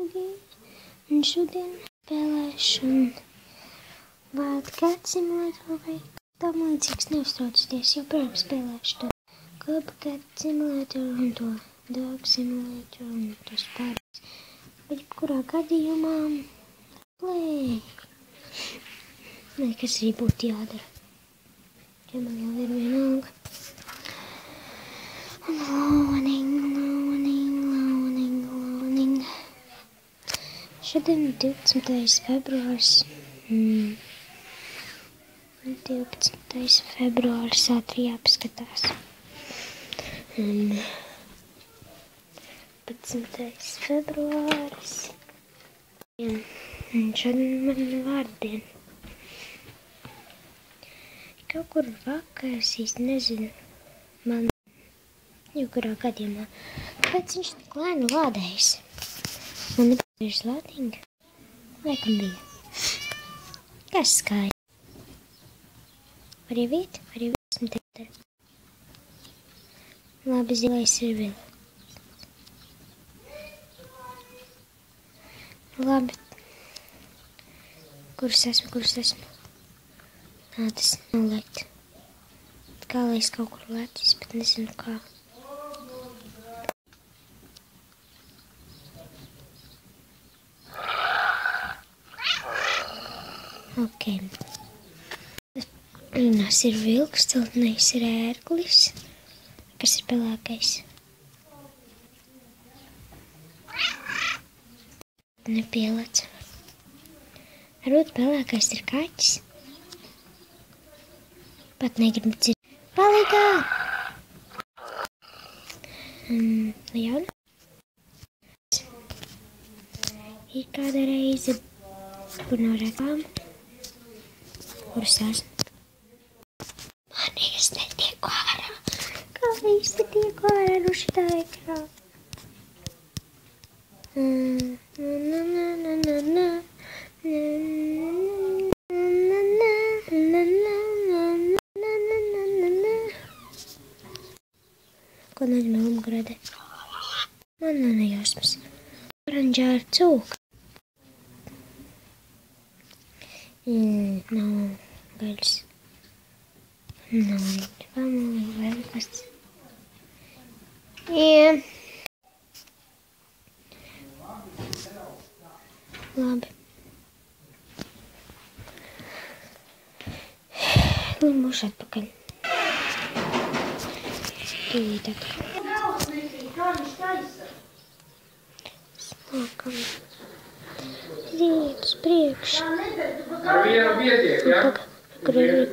draugi, un šodien spēlēšu Wildcat simulatoru vai tam līdzīgs neuztraucieties, joprojām spēlēšu to Copycat simulatoru un to Dog simulatoru un tos pārējos. Bet jebkurā gadījumā play. Nē, kas arī būtu jādara. Ja man jau ir vienalga. Loading. Šodien 12. februāris. 12. februāris ātri jāpaskatās. 15. februāris. Un šodien man ir vārdiena. Kaut kur vakars īsti nezinu. Man jebkurā gadījumā. Kāpēc viņš tik lēni lādējis? Man nebija lādinga. Laikam bija. Kas skaidrs? Var ieviet? Var ieviet? Esmu te. Labi, zilais ir vēl. Labi. Kurus esmu? Nā, tas nav lekt. Kā lai es kaut kur lecis, bet nezinu kā. Ok. Vienās ir vilks, celtnējs ir ērglis. Kas ir pelēkais? Nepielec. Varbūt pelēkais ir kaķis. Pat negribu dzird. Palīgā! Jauna? Ir kāda reize, kur no reklāma, kuras esmu. Man īsti netiek ārā. Kā īsti tiek ārā no šitā ekrāna? Ko nozīmē umgrade? Man nav nejausmas. Oranžā ar cūku. Nav gaļas. Nav family vēl kas. Labi. Būšu atpakaļ. Tūlīt atkal. Sākam. Priekš. Ar vienu pietiek, ja? Gribēju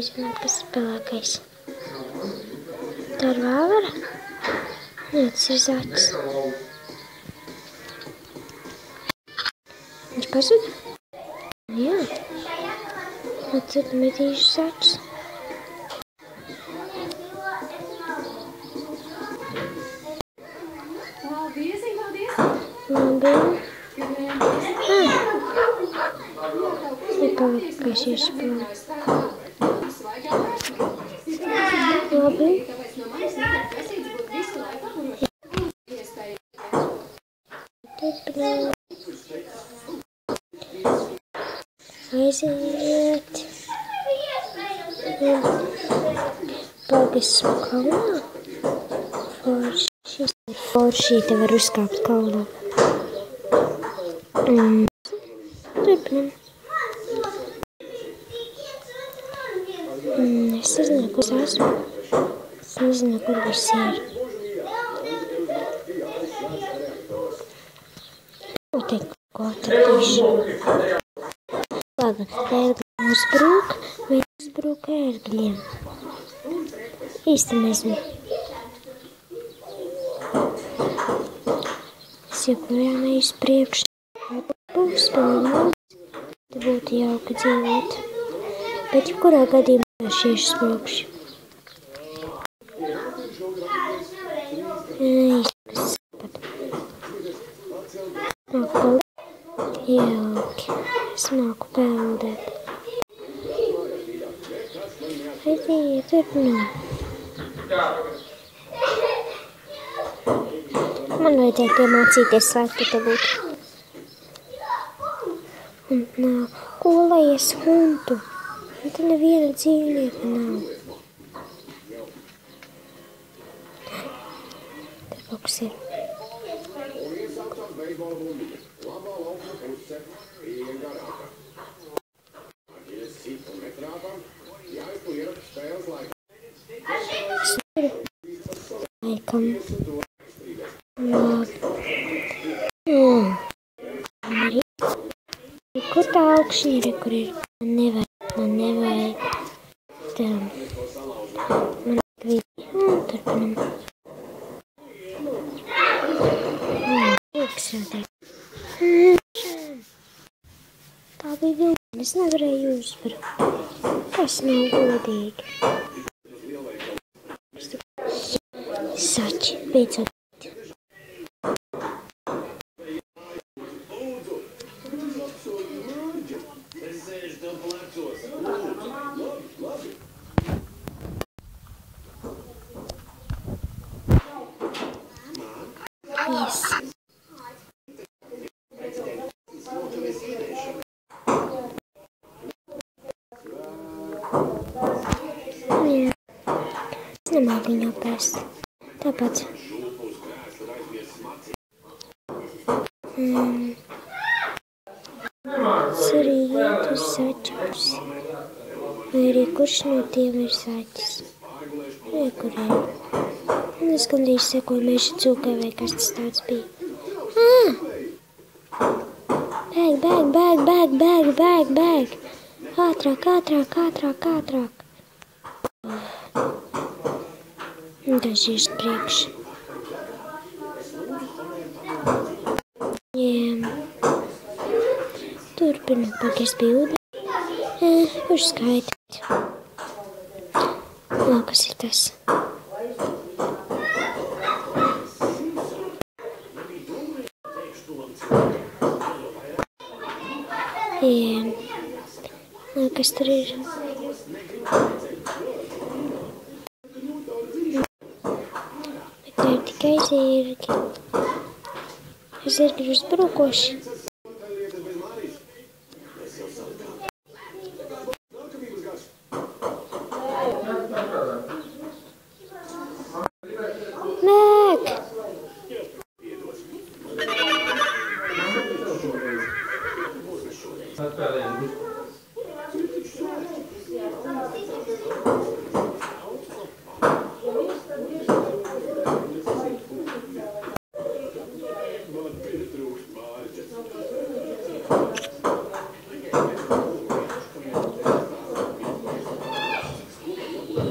zināt, kas ir pelēkais. Tā ir vāvara? Nē, tas ir zaķis. Viņš pazuda? Jā. Tad metīšu zaķis. Labi. Nepalikašies prom. Labi. Aiziet. Paldies esmu kalnā. Forši te var uzkāpt kalnā. Turpinam. Es nezinu, kur es esmu. Es nezinu, kur viss ir. Noteikti ko atradīšu. Labi, ērgļi uzbrūk, vai uzbrūk ērgļiem? Īsti nezinu. Es joprojām eju uz priekšu. Būs pilnīgi. Te būtu jauka dzīvot. Bet jebkurā gadījumā šieši sprūkši. Īsti sapat. Nāku peldēt. Jauki. Es nāku peldēt. Aiziet, turpinām. Man vajadzētu iemācīties slēgt te būt. Un nav kolējas huntu. Un te neviena dzīvnieka nav. Te kaut kas ir. Laikam. Kur tā augšņi ir, kur ir? Man nevajag. Tā. Man vidi. Un turpinam. Tā bija vilna. Es nevarēju uzvarēt. Tas nav godīgi. Sači, beidzot. Yes. Jā. Es nemāku viņu pēst. Tāpat. Es arī iet uz sačus. Vai arī kurš no tiem ir saķis? Vai kur ir? Un es gandrīz sekoju meža cūkai, vai kas tas tāds bija. Bēg! Ātrāk! Un daži ir priekš. Turpinu pagriezt bildi. Kurš skaitīt? Kas ir tas? Kas tur ir? Bet tā ir tikai zirgi. Zirgi ir uzbrukoši. Nāk!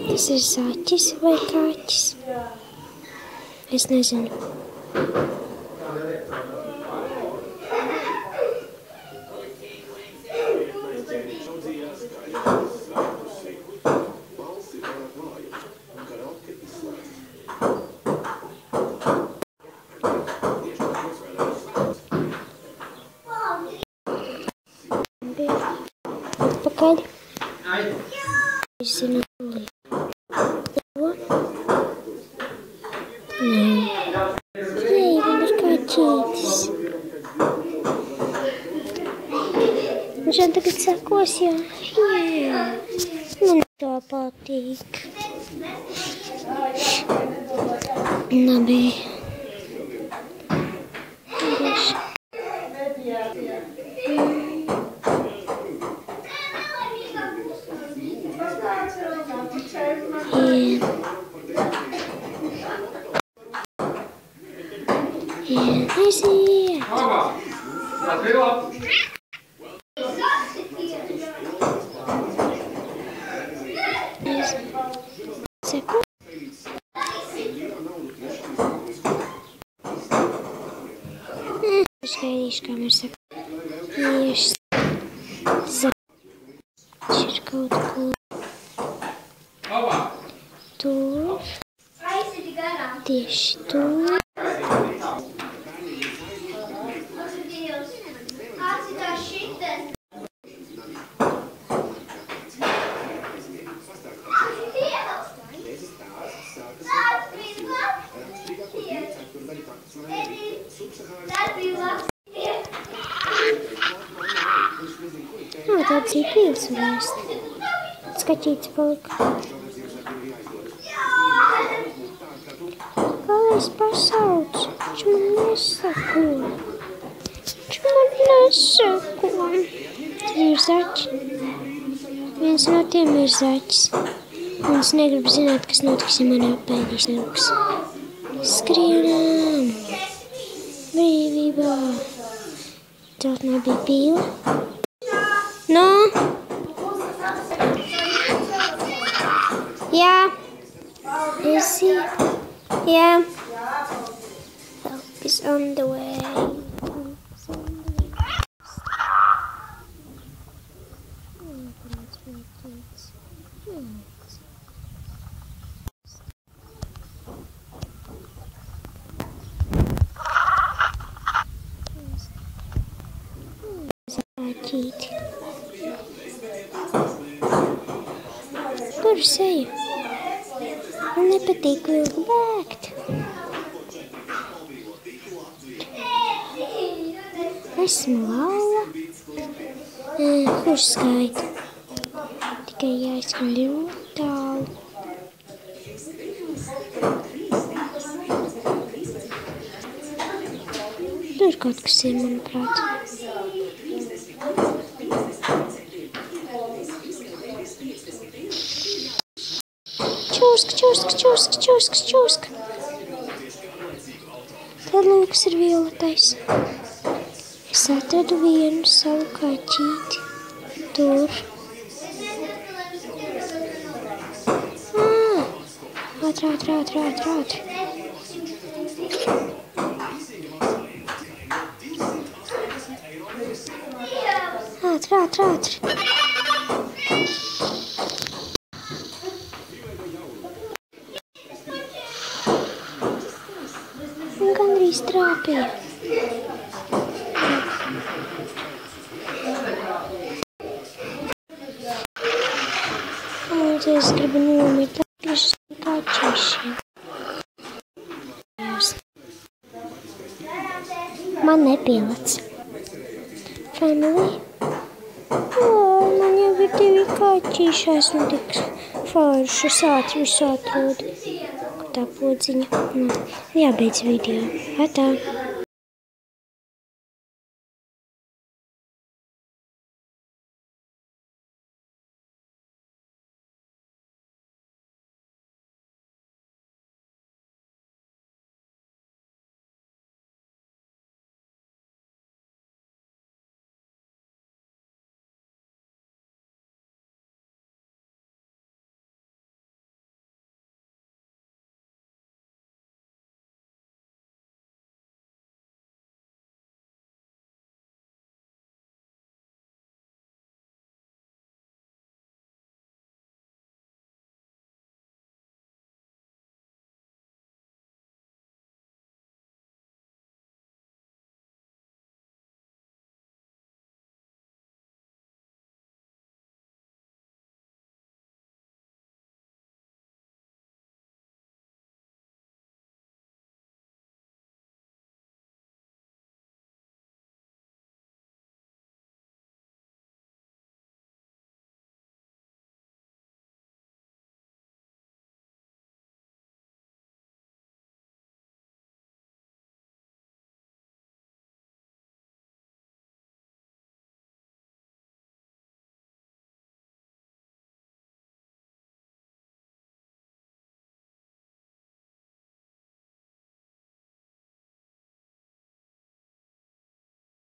Tas ir saķis vai kaķis? Es nezinu. Atpakaļ. Es zinu. Kaķītis. Viņš man tagad sakos, jā. Man tā patīk. Labi. Aiziet! Seko. Gaidīšu, kā mēs sakām. Tieši ir kaut ko. Tur. Tieši tur. varētu zīpīles uzēst. Skaķīts palika. Kā es pasaucu? Viņš man nesako. Tas ir zaķi. Viens no tiem ir zaķis. Un es negribu zināt, kas notiks, ja man apēdīs neluks. Skrienam! Brīvībā! Celtnē bija pīle. No! Jā! Esi! Jā! Help is on the way. Zaķīti. Kur es eju? Man nepatīk vilku bēgt. Esmu Laura. Kurš skaita? Tikai jāizskan ļoti tālu. Tur kaut kas ir, manuprāt. Čurska. Tad lūks ir violetais. Es atradu vienu savu kaķīti. Tur. Ātri. Ātri. Un gandrīz trāpīja. Un es gribu nomirt ar kaķišiem. Man nepielec. Family. Man jau ir 2 kaķīši, esmu tik forši. Es ātri visu atrodu. Tā podziņa. Jābeidz video. Atā.